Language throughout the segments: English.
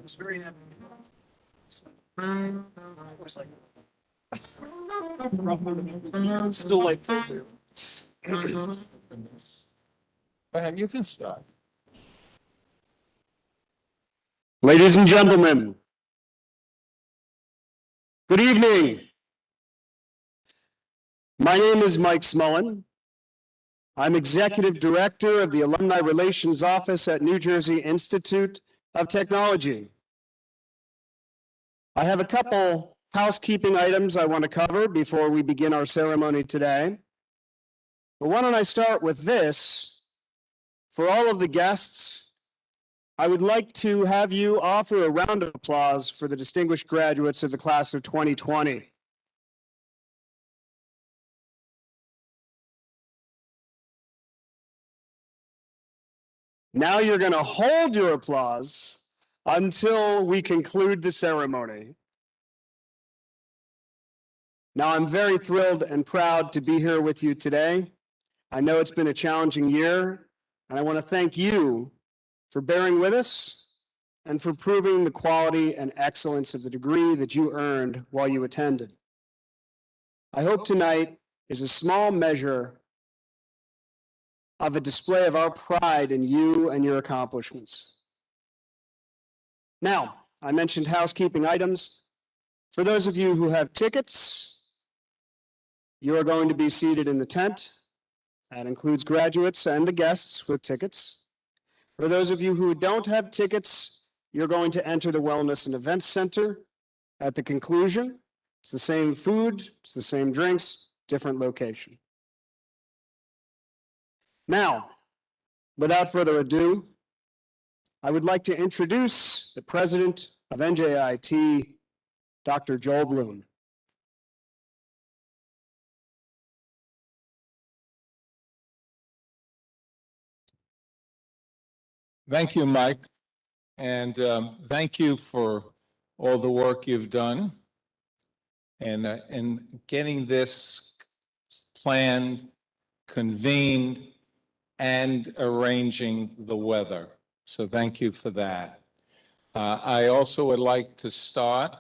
was very happy. It's like it's delightful. Go ahead, you can start. Ladies and gentlemen, good evening. My name is Mike Smullen. I'm Executive Director of the Alumni Relations Office at New Jersey Institute of Technology. I have a couple housekeeping items I want to cover before we begin our ceremony today. But why don't I start with this? For all of the guests, I would like to have you offer a round of applause for the distinguished graduates of the class of 2020. Now you're going to hold your applause until we conclude the ceremony. Now, I'm very thrilled and proud to be here with you today. I know it's been a challenging year, and I want to thank you for bearing with us and for proving the quality and excellence of the degree that you earned while you attended. I hope tonight is a small measure of a display of our pride in you and your accomplishments. Now, I mentioned housekeeping items. For those of you who have tickets, you are going to be seated in the tent. That includes graduates and the guests with tickets. For those of you who don't have tickets, you're going to enter the Wellness and Events Center at the conclusion. It's the same food, it's the same drinks, different location. Now, without further ado, I would like to introduce the president of NJIT, Dr. Joel Bloom. Thank you, Mike, and thank you for all the work you've done and in getting this planned, convened, and arranging the weather. So thank you for that. I also would like to start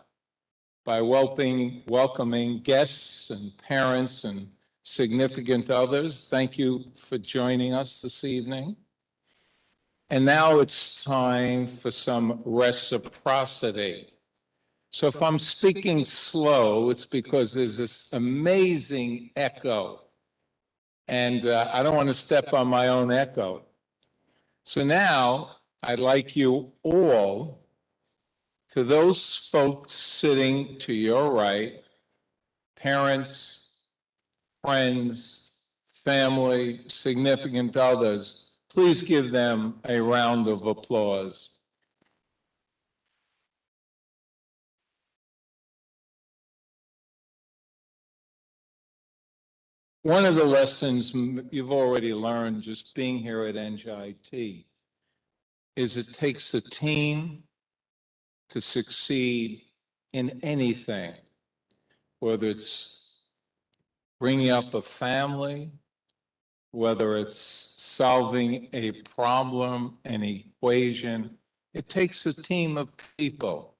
by welcoming guests and parents and significant others. Thank you for joining us this evening. And now it's time for some reciprocity. So if I'm speaking slow, it's because there's this amazing echo. And I don't want to step on my own echo. So now I'd like you all, to those folks sitting to your right, parents, friends, family, significant others, please give them a round of applause. One of the lessons you've already learned just being here at NJIT is it takes a team to succeed in anything, whether it's bringing up a family, whether it's solving a problem, an equation. It takes a team of people.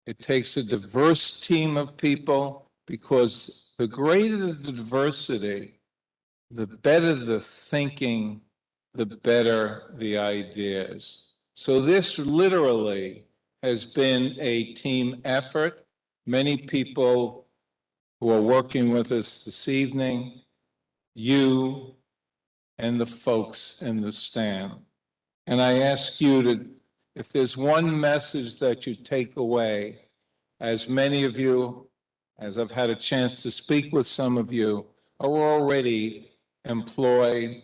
It takes a diverse team of people, because the greater the diversity, the better the thinking, the better the ideas. So this literally has been a team effort. Many people who are working with us this evening, you and the folks in the stand. And I ask you to, if there's one message that you take away, as many of you, as I've had a chance to speak with some of you, are already employed.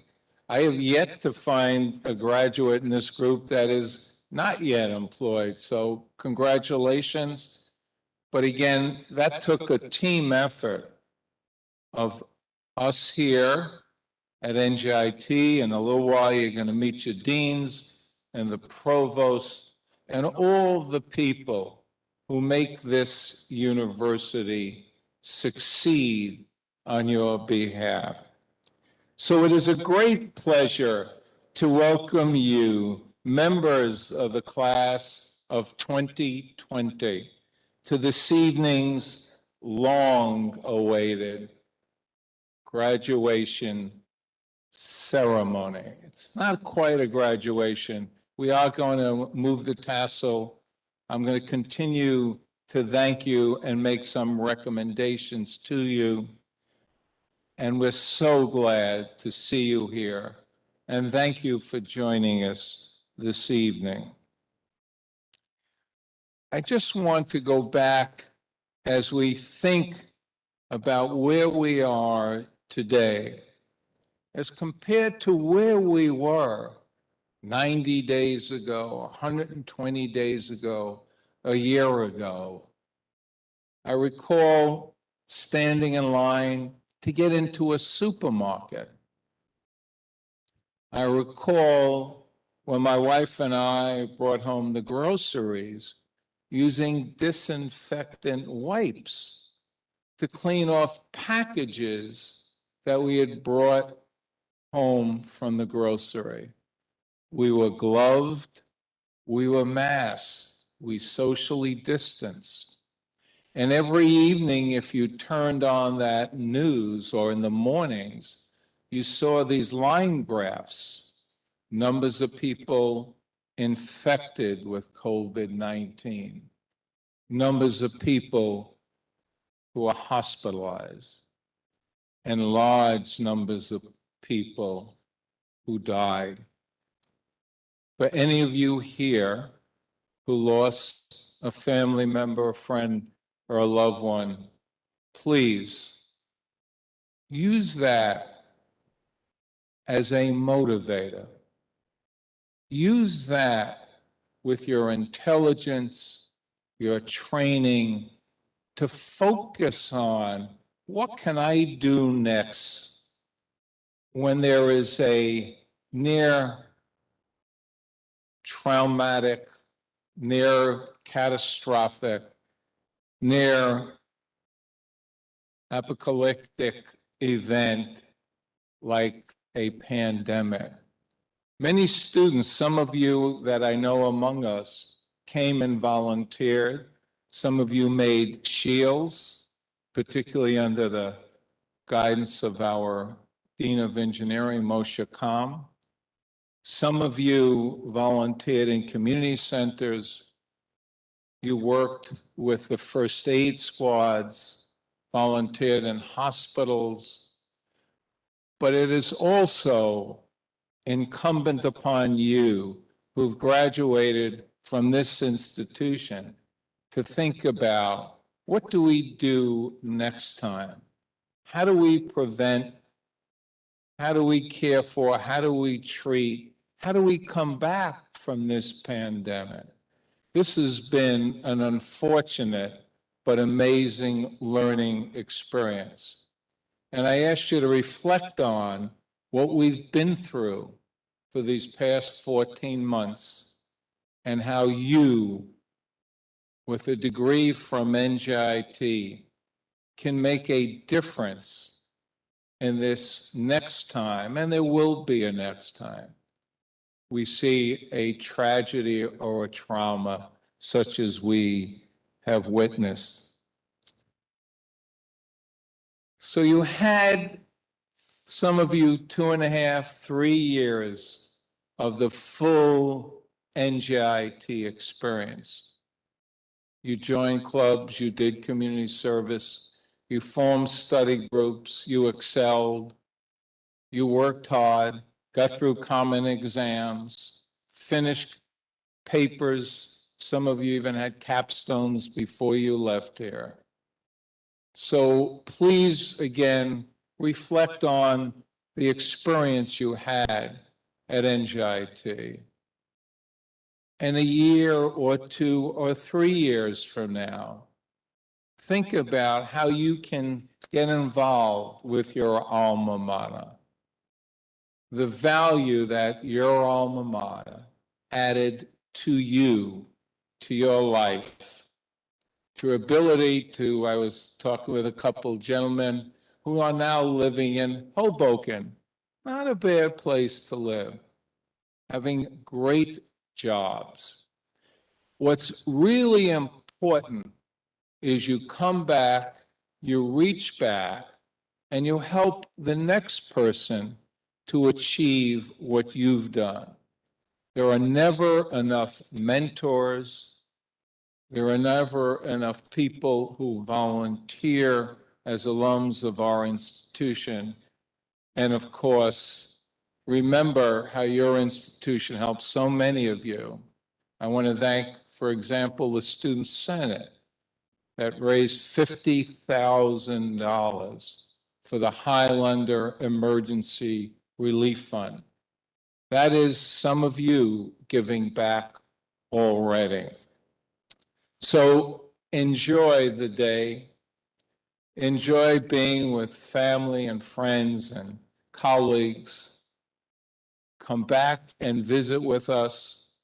I have yet to find a graduate in this group that is not yet employed. So congratulations. But again, that took a team effort of us here at NJIT. In a little while, you're going to meet your deans and the provost and all the people who make this university succeed on your behalf. So it is a great pleasure to welcome you, members of the class of 2020, to this evening's long-awaited graduation ceremony. It's not quite a graduation. We are going to move the tassel. I'm going to continue to thank you and make some recommendations to you. And we're so glad to see you here. And thank you for joining us this evening. I just want to go back as we think about where we are today, as compared to where we were 90 days ago, 120 days ago, a year ago. I recall standing in line to get into a supermarket. I recall when my wife and I brought home the groceries using disinfectant wipes to clean off packages that we had brought home from the grocery. We were gloved, we were masked, we socially distanced. And every evening, if you turned on that news or in the mornings, you saw these line graphs, numbers of people infected with COVID-19, numbers of people who are hospitalized, and large numbers of people who died. For any of you here who lost a family member, a friend, or a loved one, please use that as a motivator. Use that with your intelligence, your training, to focus on what can I do next when there is a near traumatic, near catastrophic, near apocalyptic event like a pandemic. Many students, some of you that I know among us, came and volunteered. Some of you made shields, particularly under the guidance of our Dean of Engineering, Moshe Kam. Some of you volunteered in community centers. You worked with the first aid squads, volunteered in hospitals. But it is also incumbent upon you who've graduated from this institution to think about, what do we do next time? How do we prevent? How do we care for? How do we treat? How do we come back from this pandemic? This has been an unfortunate but amazing learning experience. And I ask you to reflect on what we've been through for these past 14 months and how you, with a degree from NJIT, can make a difference in this next time, and there will be a next time we see a tragedy or a trauma such as we have witnessed. So you had, some of you, 2.5, 3 years of the full NJIT experience. You joined clubs, you did community service, you formed study groups, you excelled, you worked hard, got through common exams, finished papers. Some of you even had capstones before you left here. So please, again, reflect on the experience you had at NJIT. And a year or 2 or 3 years from now, think about how you can get involved with your alma mater. The value that your alma mater added to you, to your life, to your ability to, I was talking with a couple gentlemen who are now living in Hoboken, not a bad place to live, having great jobs. What's really important is you come back, you reach back, and you help the next person to achieve what you've done. There are never enough mentors. There are never enough people who volunteer as alums of our institution. And of course, remember how your institution helped so many of you. I want to thank, for example, the Student Senate that raised $50,000 for the Highlander Emergency Relief Fund. That is some of you giving back already. So enjoy the day. Enjoy being with family and friends and colleagues. Come back and visit with us.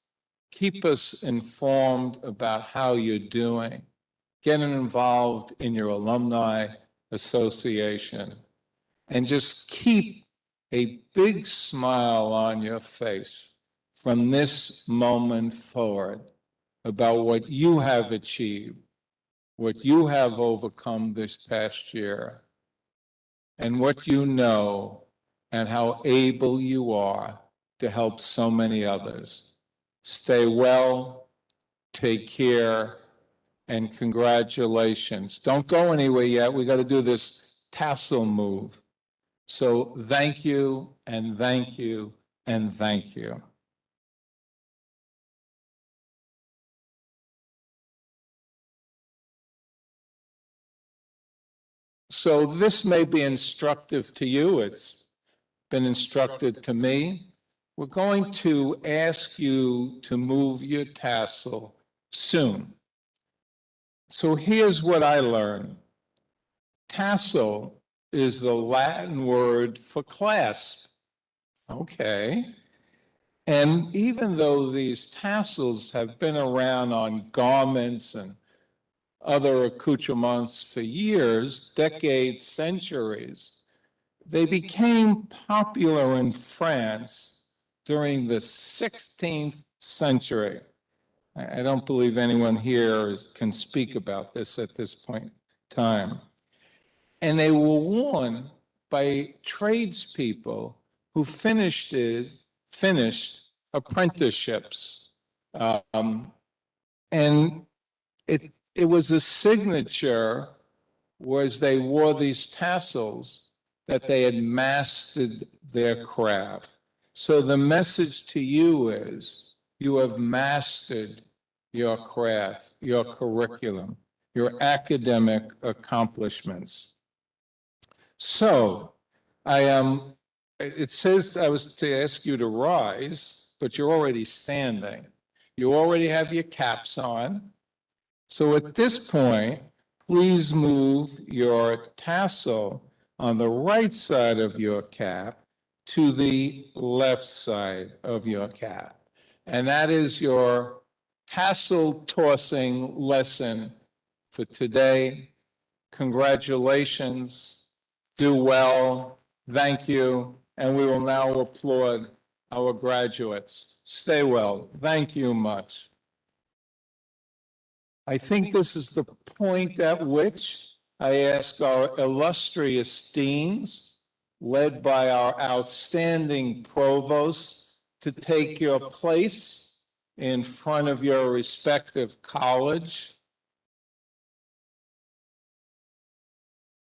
Keep us informed about how you're doing. get involved in your alumni association, and just keep a big smile on your face from this moment forward about what you have achieved, what you have overcome this past year, and what you know, and how able you are to help so many others. Stay well, take care, and congratulations. Don't go anywhere yet. We got to do this tassel move. So thank you, and thank you, and thank you. So this may be instructive to you. It's been instructed to me. We're going to ask you to move your tassel soon. So here's what I learned. Tassel is the Latin word for clasp. Okay. And even though these tassels have been around on garments and other accoutrements for years, decades, centuries, they became popular in France during the 16th century. I don't believe anyone here can speak about this at this point in time. And they were worn by tradespeople who finished apprenticeships. And it was a signature, was they wore these tassels, that they had mastered their craft. So the message to you is, you have mastered your craft, your curriculum, your academic accomplishments. So it says I was to ask you to rise, but you're already standing. You already have your caps on. So at this point, please move your tassel on the right side of your cap to the left side of your cap. And that is your tassel tossing lesson for today. Congratulations, do well, thank you, and we will now applaud our graduates. Stay well, thank you much. I think this is the point at which I ask our illustrious deans, led by our outstanding provosts, to take your place in front of your respective college.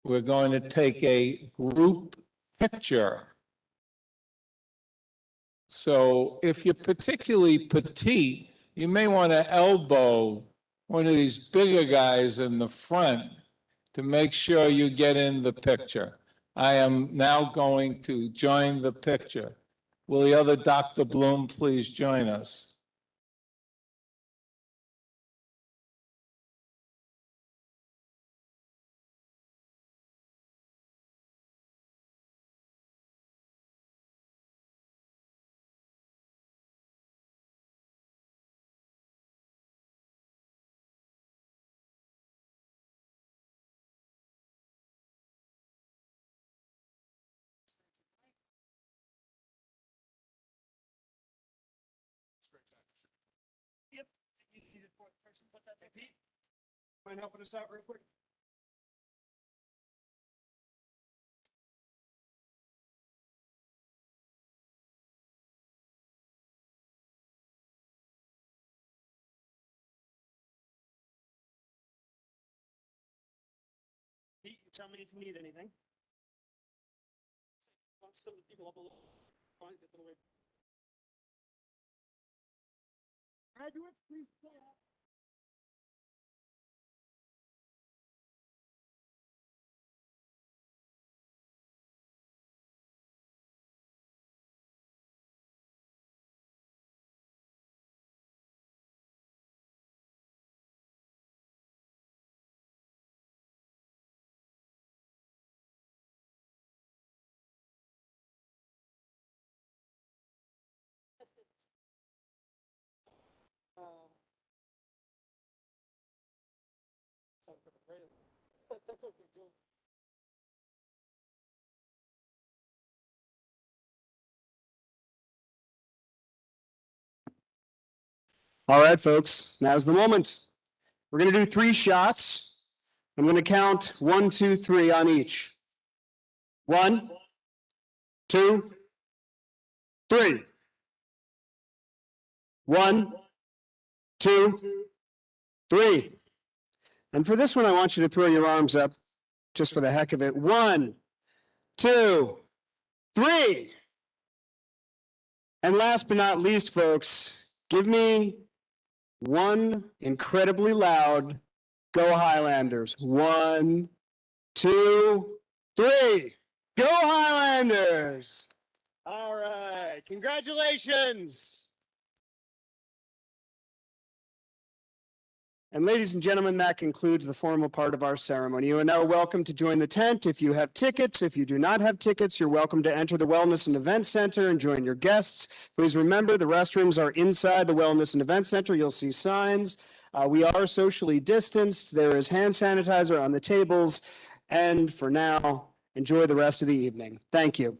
We're going to take a group picture. So if you're particularly petite, you may want to elbow one of these bigger guys in the front to make sure you get in the picture. I am now going to join the picture. Will the other Dr. Bloom please join us? Yep. You need a fourth person, but that's okay. Mind helping us out real quick? Pete, you tell me if you need anything. Some of the people up a little. Graduate, please stay up. All right, folks, now's the moment. We're going to do 3 shots. I'm going to count 1, 2, 3 on each. 1, 2, 3. 1, 2, 3. And for this one, I want you to throw your arms up just for the heck of it. 1, 2, 3. And last but not least, folks, give me one incredibly loud Go Highlanders. 1, 2, 3. Go Highlanders! All right, congratulations. And ladies and gentlemen, that concludes the formal part of our ceremony. You are now welcome to join the tent if you have tickets. If you do not have tickets, you're welcome to enter the Wellness and Event Center and join your guests. Please remember the restrooms are inside the Wellness and Event Center. You'll see signs. We are socially distanced. There is hand sanitizer on the tables. And for now, enjoy the rest of the evening. Thank you.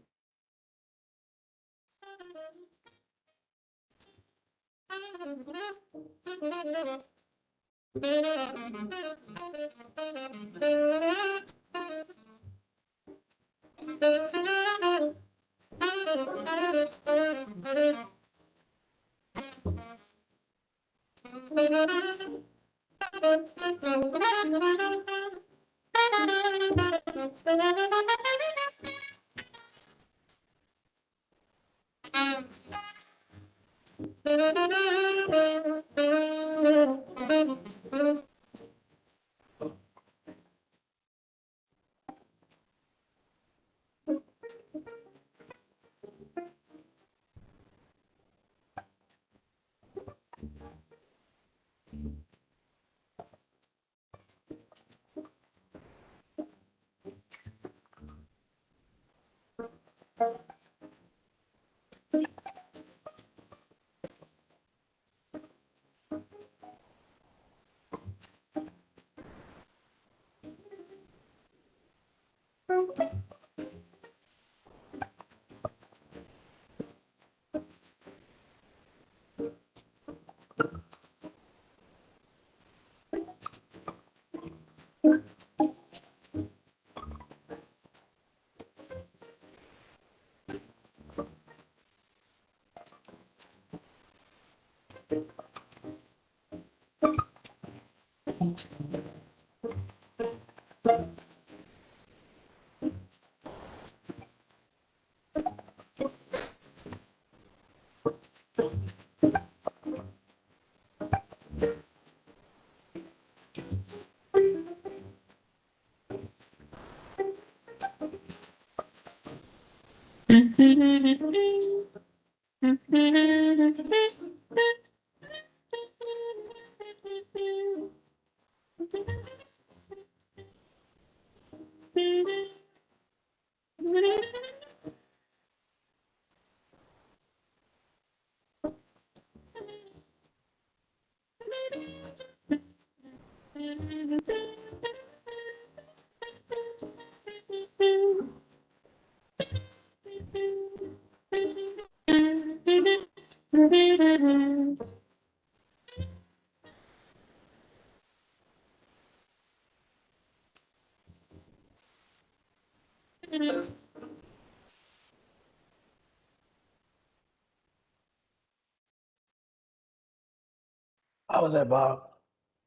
How was that, Bob?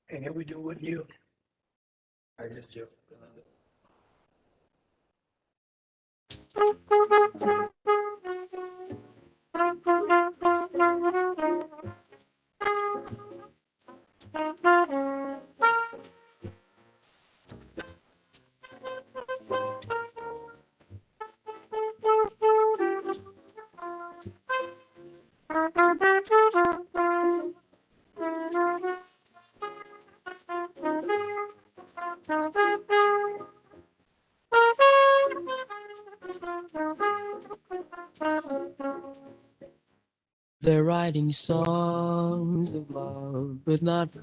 And can we do with you? I just joke. They're writing songs of love, but not